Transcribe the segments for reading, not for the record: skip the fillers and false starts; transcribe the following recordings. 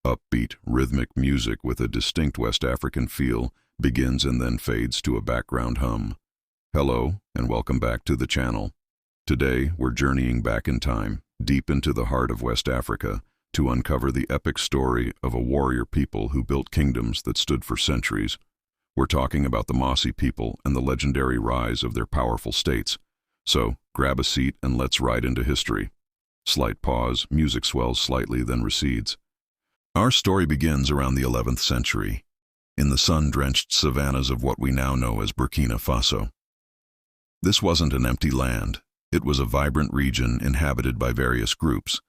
Upbeat, rhythmic music with a distinct West African feel begins and then fades to a background hum. Hello, and welcome back to the channel. Today, we're journeying back in time, deep into the heart of West Africa, to uncover the epic story of a warrior people who built kingdoms that stood for centuries. We're talking about the Mossi people and the legendary rise of their powerful states. So, grab a seat and let's ride into history. Slight pause, music swells slightly, then recedes. Our story begins around the 11th century, in the sun-drenched savannas of what we now know as Burkina Faso. This wasn't an empty land. It was a vibrant region inhabited by various groups.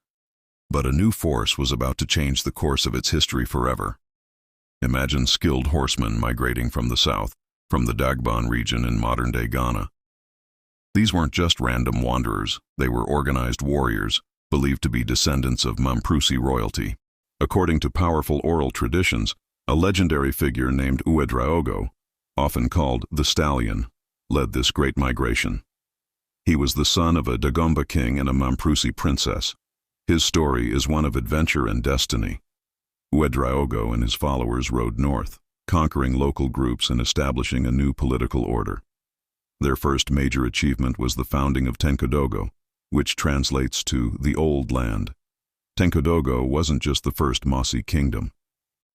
But a new force was about to change the course of its history forever. Imagine skilled horsemen migrating from the south, from the Dagbon region in modern-day Ghana. These weren't just random wanderers, they were organized warriors, believed to be descendants of Mamprusi royalty. According to powerful oral traditions, a legendary figure named Ouagadougou, often called the Stallion, led this great migration. He was the son of a Dagomba king and a Mamprusi princess. His story is one of adventure and destiny. Ouagadougou and his followers rode north, conquering local groups and establishing a new political order. Their first major achievement was the founding of Tenkodogo, which translates to the Old Land. Tenkodogo wasn't just the first Mossi kingdom.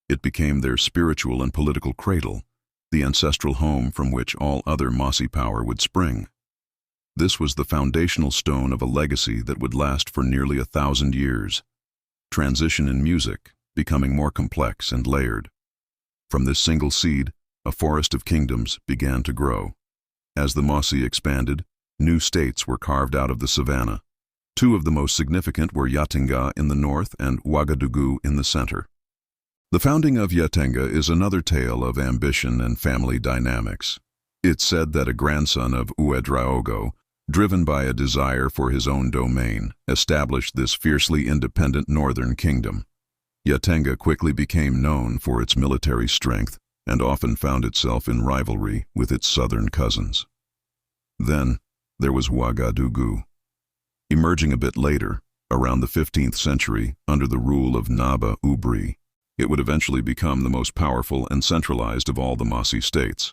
It became their spiritual and political cradle, the ancestral home from which all other Mossi power would spring. This was the foundational stone of a legacy that would last for nearly 1,000 years. Transition in music, becoming more complex and layered. From this single seed, a forest of kingdoms began to grow. As the Mossi expanded, new states were carved out of the savanna. Two of the most significant were Yatenga in the north and Ouagadougou in the center. The founding of Yatenga is another tale of ambition and family dynamics. It's said that a grandson of Ouagadougou, driven by a desire for his own domain, established this fiercely independent northern kingdom. Yatenga quickly became known for its military strength and often found itself in rivalry with its southern cousins. Then, there was Ouagadougou. Emerging a bit later, around the 15th century, under the rule of Naba Ubri, it would eventually become the most powerful and centralized of all the Mossi states.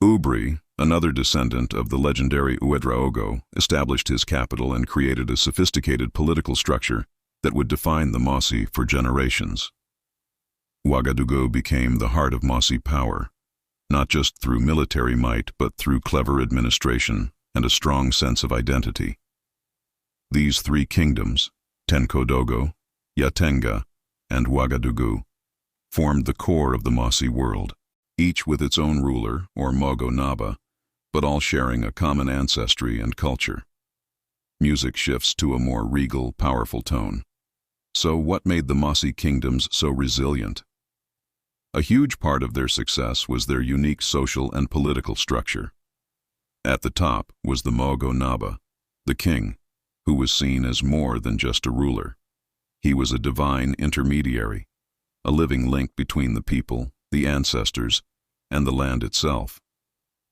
Ubri, another descendant of the legendary Ouagadougou, established his capital and created a sophisticated political structure that would define the Mossi for generations. Ouagadougou became the heart of Mossi power, not just through military might but through clever administration and a strong sense of identity. These three kingdoms, Tenkodogo, Yatenga, and Ouagadougou, formed the core of the Mossi world, each with its own ruler, or Mogo Naba, but all sharing a common ancestry and culture. Music shifts to a more regal, powerful tone. So what made the Mossi kingdoms so resilient? A huge part of their success was their unique social and political structure. At the top was the Mogo Naba, the king, who was seen as more than just a ruler. He was a divine intermediary, a living link between the people, the ancestors, and the land itself.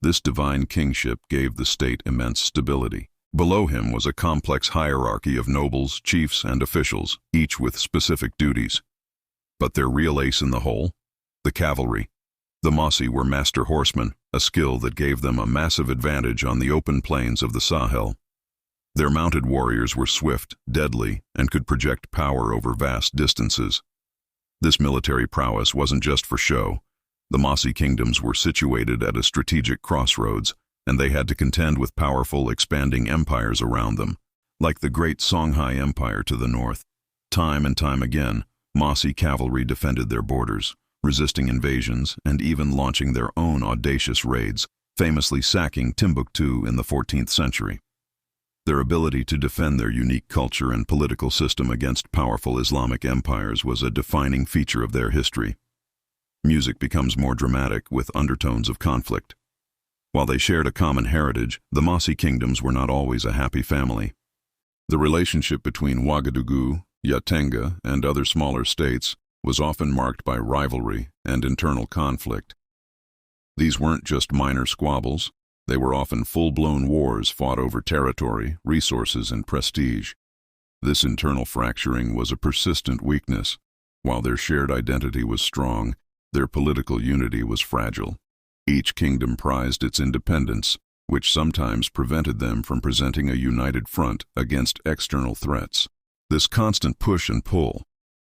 This divine kingship gave the state immense stability. Below him was a complex hierarchy of nobles, chiefs, and officials, each with specific duties. But their real ace in the hole? The cavalry. The Mossi were master horsemen, a skill that gave them a massive advantage on the open plains of the Sahel. Their mounted warriors were swift, deadly, and could project power over vast distances. This military prowess wasn't just for show. The Mossi kingdoms were situated at a strategic crossroads, and they had to contend with powerful, expanding empires around them, like the great Songhai Empire to the north. Time and time again, Mossi cavalry defended their borders, resisting invasions and even launching their own audacious raids, famously sacking Timbuktu in the 14th century. Their ability to defend their unique culture and political system against powerful Islamic empires was a defining feature of their history. Music becomes more dramatic with undertones of conflict. While they shared a common heritage, the Mossi kingdoms were not always a happy family. The relationship between Ouagadougou, Yatenga, and other smaller states was often marked by rivalry and internal conflict. These weren't just minor squabbles. They were often full-blown wars fought over territory, resources, and prestige. This internal fracturing was a persistent weakness, While their shared identity was strong, their political unity was fragile. Each kingdom prized its independence, which sometimes prevented them from presenting a united front against external threats. This constant push and pull,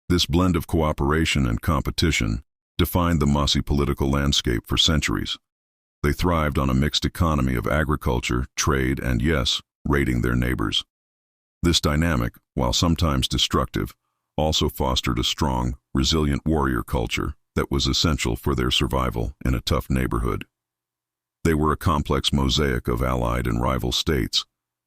this blend of cooperation and competition, defined the Mossi political landscape for centuries. They thrived on a mixed economy of agriculture, trade, and yes, raiding their neighbors. This dynamic, while sometimes destructive, also fostered a strong, resilient warrior culture that was essential for their survival in a tough neighborhood. They were a complex mosaic of allied and rival states,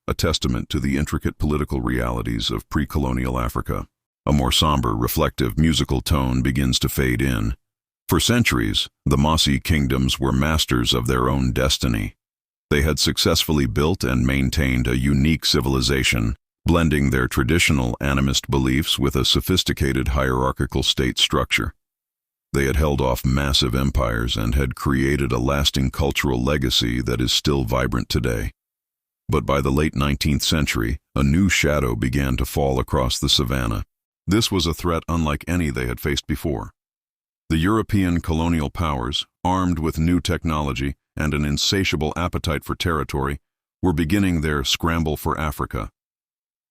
a testament to the intricate political realities of pre-colonial Africa. A more somber, reflective musical tone begins to fade in. For centuries, the Mossi kingdoms were masters of their own destiny. They had successfully built and maintained a unique civilization, blending their traditional animist beliefs with a sophisticated hierarchical state structure. They had held off massive empires and had created a lasting cultural legacy that is still vibrant today. But by the late 19th century, a new shadow began to fall across the savannah. This was a threat unlike any they had faced before. The European colonial powers, armed with new technology and an insatiable appetite for territory, were beginning their scramble for Africa.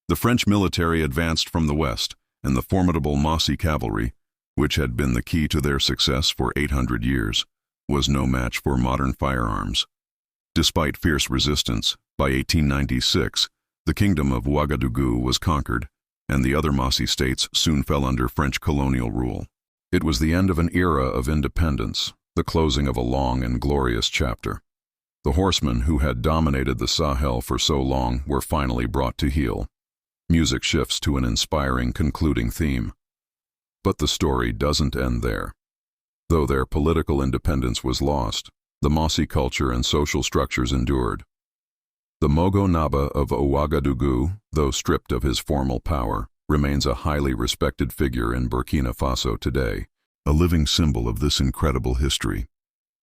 The French military advanced from the west, and the formidable Mossi cavalry, which had been the key to their success for 800 years, was no match for modern firearms. Despite fierce resistance, by 1896, the kingdom of Ouagadougou was conquered, and the other Mossi states soon fell under French colonial rule. It was the end of an era of independence, the closing of a long and glorious chapter. The horsemen who had dominated the Sahel for so long were finally brought to heel. Music shifts to an inspiring concluding theme. But the story doesn't end there. Though their political independence was lost, the Mossi culture and social structures endured. The Mogo Naba of Ouagadougou, though stripped of his formal power, remains a highly respected figure in Burkina Faso today, a living symbol of this incredible history.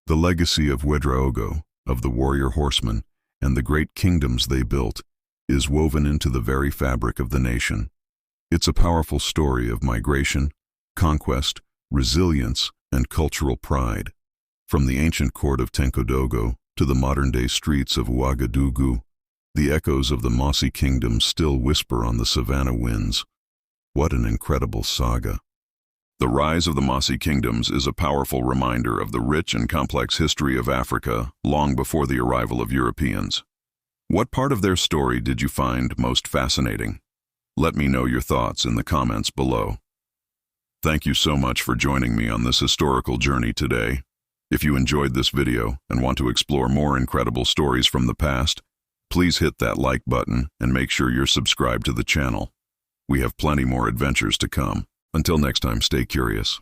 The legacy of Ouagadougou, of the warrior horsemen, and the great kingdoms they built, is woven into the very fabric of the nation. It's a powerful story of migration, conquest, resilience, and cultural pride. From the ancient court of Tenkodogo to the modern-day streets of Ouagadougou, the echoes of the Mossi kingdom still whisper on the savannah winds. What an incredible saga. The rise of the Mossi kingdoms is a powerful reminder of the rich and complex history of Africa long before the arrival of Europeans. What part of their story did you find most fascinating? Let me know your thoughts in the comments below. Thank you so much for joining me on this historical journey today. If you enjoyed this video and want to explore more incredible stories from the past, please hit that like button and make sure you're subscribed to the channel. We have plenty more adventures to come. Until next time, stay curious.